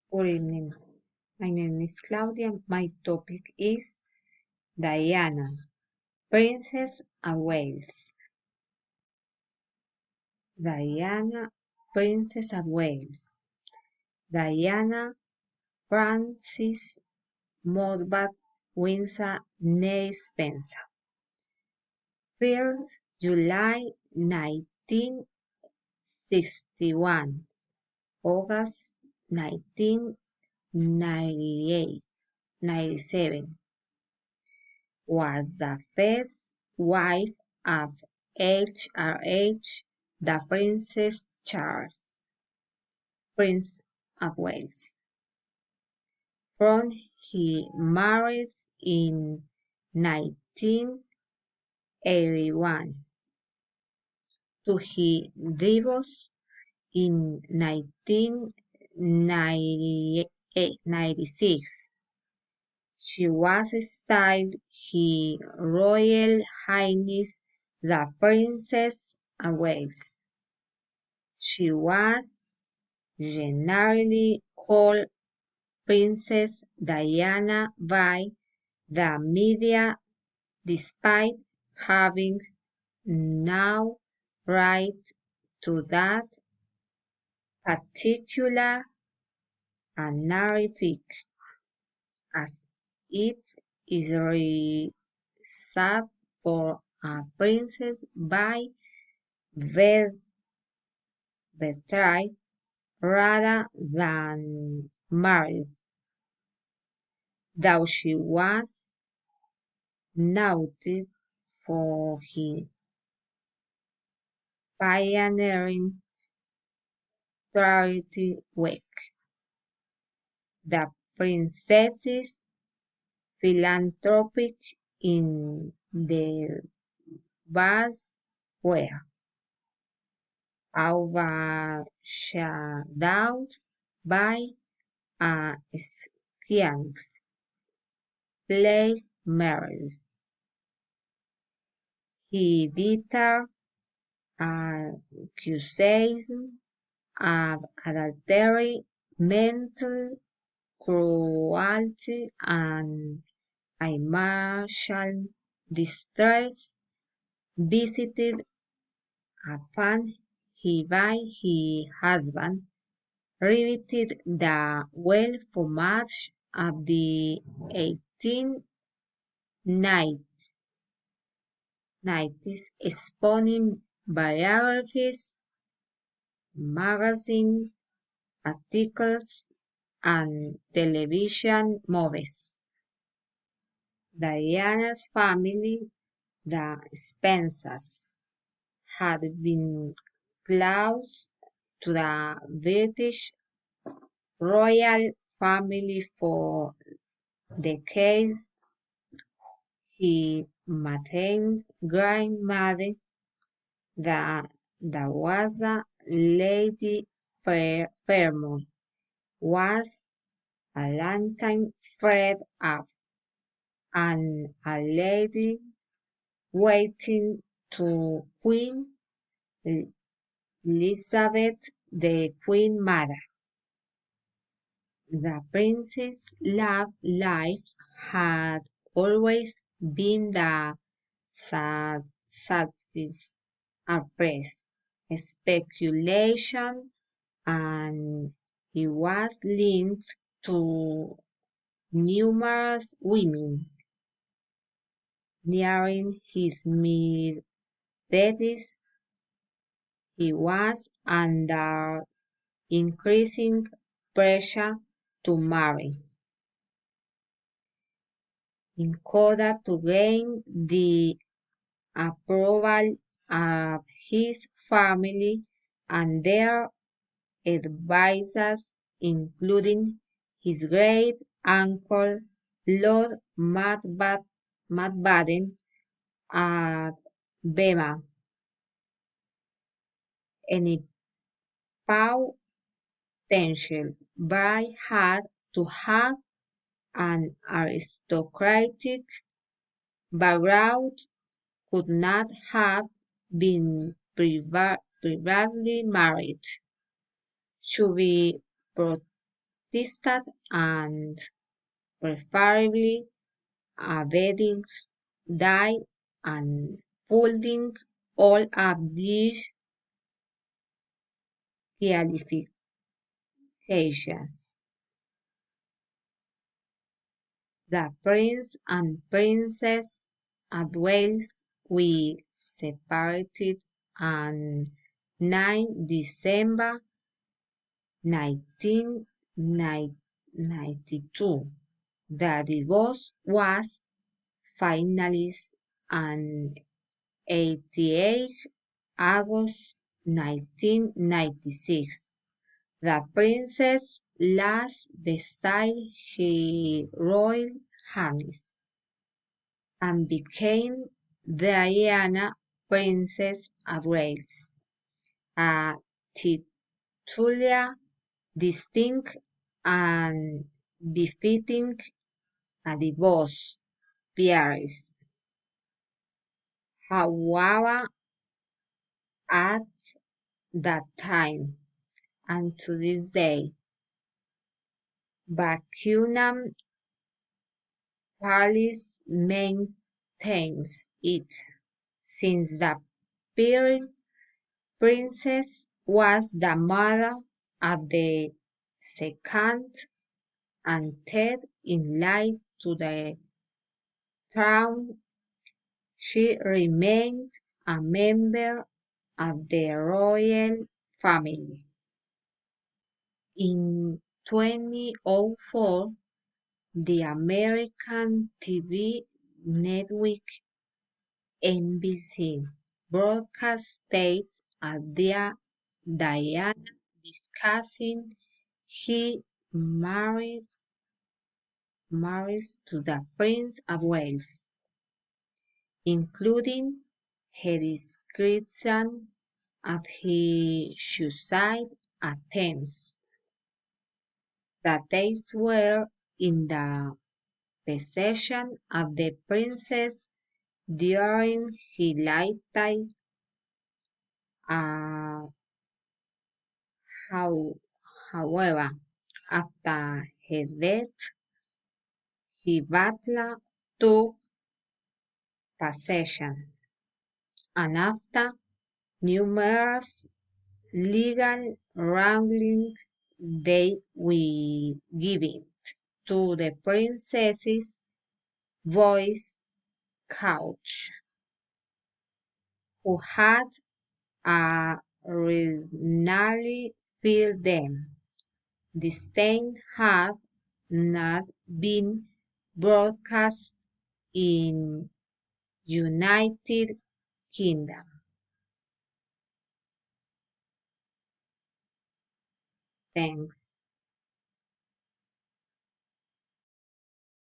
Good evening. My name is Claudia. My topic is Diana, Princess of Wales. Diana, Princess of Wales. Diana Frances Mountbatten Windsor née Spencer. 1st July 1961, August 1997. Was the first wife of H.R.H. the Princess Charles, Prince of Wales. From he married in 1981 to he divorced in 1996. She was styled His Royal Highness the Princess of Wales. She was generally called Princess Diana by the media despite having no right to that particular honorific, as it is reserved for a princess by birthright rather than marriage, though she was noted for her pioneering charity work. The princess's philanthropic endeavors were overshadowed by a scandal plagued marriage. He bitter accusations of adultery, mental cruelty, and emotional distress visited upon her by her husband riveted the well for much of the 1890s, spawning biographies, magazine articles, and television movies. Diana's family, the Spencers, had been close to the British royal family for decades. His maternal grandmother, the Dowager Lady Fairmont, was a longtime friend of and a lady waiting to Queen Elizabeth, the Queen Mother. The prince's love life had always been the subject of press speculation, and he was linked to numerous women. Nearing his mid-thirties, he was under increasing pressure to marry, in order to gain the approval of his family and their advisors, including his great uncle Lord Mountbatten at Bema. Any potential bride had to have an aristocratic background, could not have been previously married, should be feasted and preferably a wedding day and folding all of these qualifications. The prince and princess at Wales we separated on 9 December 1992. The divorce was finalized on 88 August 1996. The princess lost the style her royal highness and became Diana, Princess of Wales, a titular distinct and befitting a divorce peeress. However, at that time and to this day, Buckingham Palace maintains it, since the princess was the mother of the second and third in line to the throne. She remained a member of the royal family. In 2004, the American TV network NBC broadcast tapes of Diana discussing her marriage to the Prince of Wales, including her description of her suicide attempts. The tapes were in the possession of the princess during her lifetime. Uh, However, after her death, her butler took possession, and after numerous legal wranglings, they were given to the princess's voice coach, who had originally filled them. The tapes have not been broadcast in United Kingdom. Thanks.